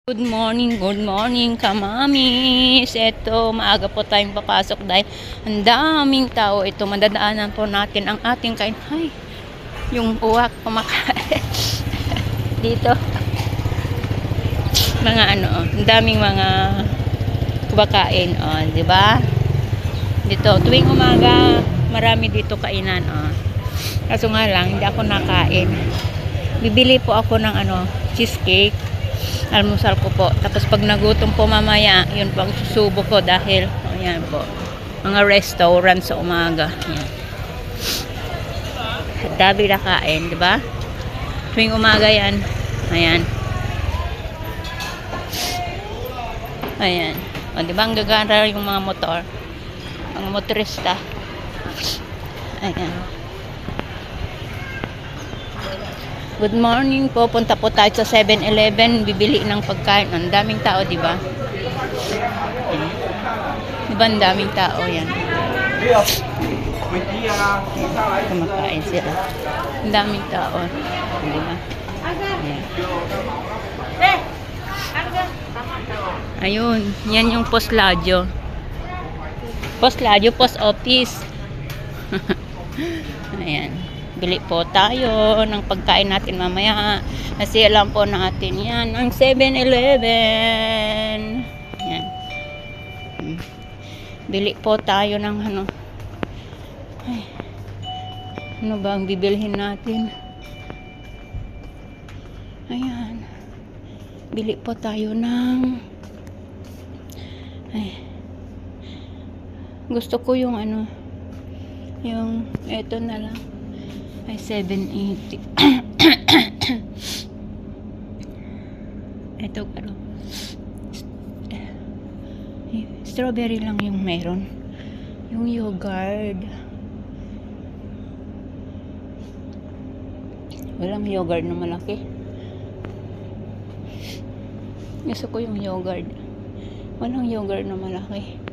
Good morning, kamamis. Ito, maaga po tayong papasok dahil ang daming tao. Ito, madadaanan po natin ang ating kain. Ay, yung uwak kumakain. Dito, mga ang daming mga kumakain, di ba? Dito, tuwing umaga, marami dito kainan, Kaso nga lang, hindi ako nakain. Bibili po ako ng cheesecake. Almusal ko po. Tapos pag nagutom po mamaya, yun po ang susubo ko dahil, ayan po, mga restaurant sa umaga. Ayan. Dabi na kain, di ba? Tuwing umaga yan. Ayan. Ayan. O, di ba ang gagana yung mga motor? Mga motorista. Ayan. Good morning po. Punta po tayo sa 7-Eleven. Bibili ng pagkain. Ang daming tao, di ba? Di ba ang daming tao yan? Kumakain sila. Ang daming tao. Di ba? Ayan. Ayun. Yan yung Postladyo. Postladyo, post office. Ayan. Bili po tayo ng pagkain natin mamaya. Kasi alam po natin yan ang 7-Eleven. Yan. Bili po tayo ng Ay, ano ba ang bibilhin natin? Ayan. Bili po tayo ng gusto ko yung yung eto na lang. Ay, 780. Ito, strawberry lang yung meron. Yung yogurt. Walang yogurt na malaki. Gusto ko yung yogurt. Walang yogurt na malaki.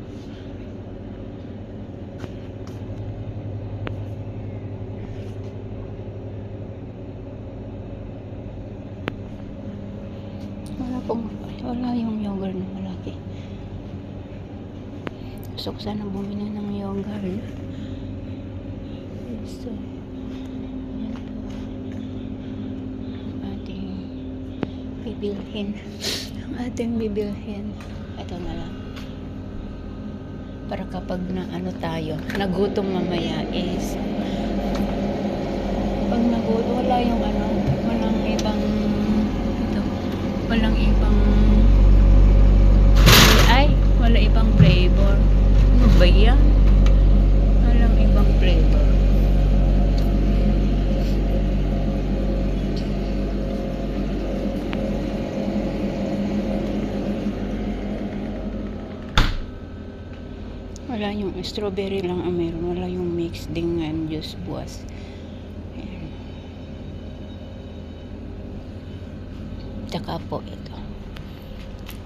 Wala yung yogurt na malaki. Gusto ko sana bumili ng yogurt. So, yan po. Ang ating bibilhin. Ito na lang. Para kapag tayo, nagutom mamaya is pag nagutom, wala yung walang ibang wala ibang flavor. Ano ba yan? Walang ibang flavor. Wala yung strawberry lang ang meron. Wala yung mixed dengan juice buwas. Ayan. Tsaka po ito.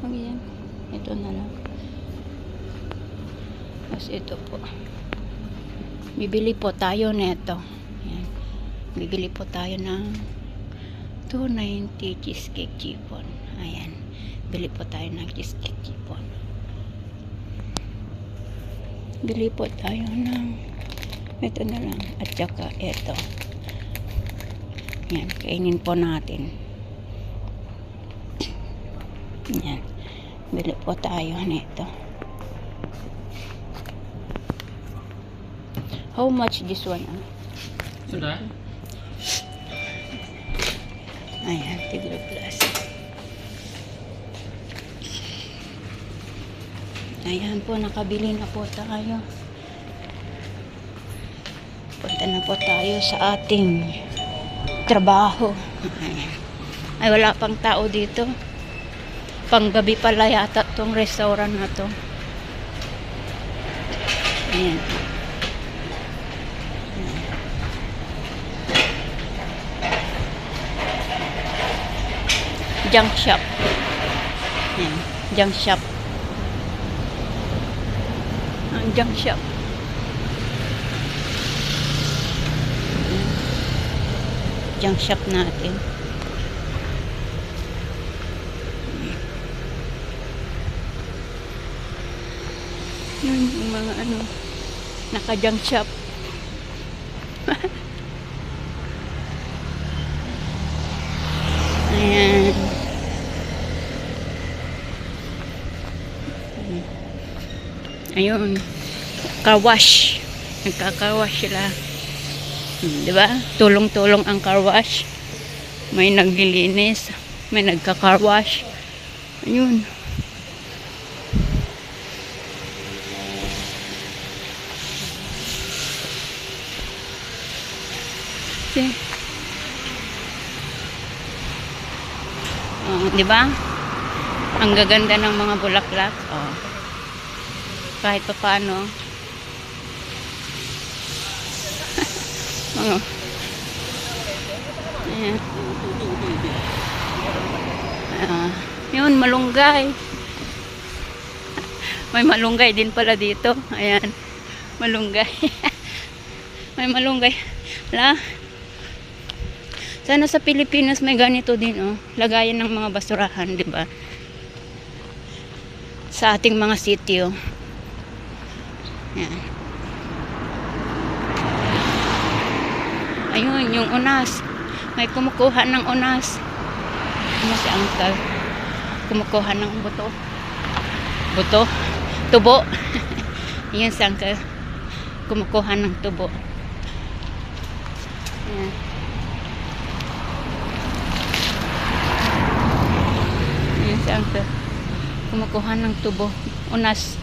Ayan. Ito na lang. Tapos ito po. Bibili po tayo neto. Ayan. Bibili po tayo ng 290 cheesecake chiffon. Ayan. Bili po tayo ng cheesecake chiffon. Bili po tayo ng ito na lang. At saka ito. Ayan. Kainin po natin. Ayan. Bili po tayo nito. How much this one? Sudah? Ayan, tigre plus. Ayan po, nakabili na po tayo. Punta na po tayo sa ating trabaho. Ayan. Ay, wala pang tao dito. Panggabi pala yata tong restaurant na to. Ayan. Junk shop. Ayan. Junk shop. Ang junk shop. Junk shop natin. Yun, yung mga ano, naka-junk shop. Ayan. Ayun. Car wash. Nagka-car wash sila. Di ba? Tulong-tulong ang car wash. May naglilinis. May nagka-car wash. Ayun. Okay. Oh, di ba? Ang gaganda ng mga bulaklak. Oh. Kahit pa paano. Oh. Ayan. Yun, malunggay. May malunggay din pala dito. Ayan. Malunggay. May malunggay. Wala. Sana sa Pilipinas may ganito din, oh. Lagayan ng mga basurahan, di ba? Sa ating mga sitio. Yan. Ayun, yung unas. May kumukuha ng unas. Ano si Uncle? Kumukuha ng buto. Buto? Tubo. Yun si Uncle. Kumukuha ng tubo. Yan. Yun si Uncle. Kumukuha ng tubo. Unas.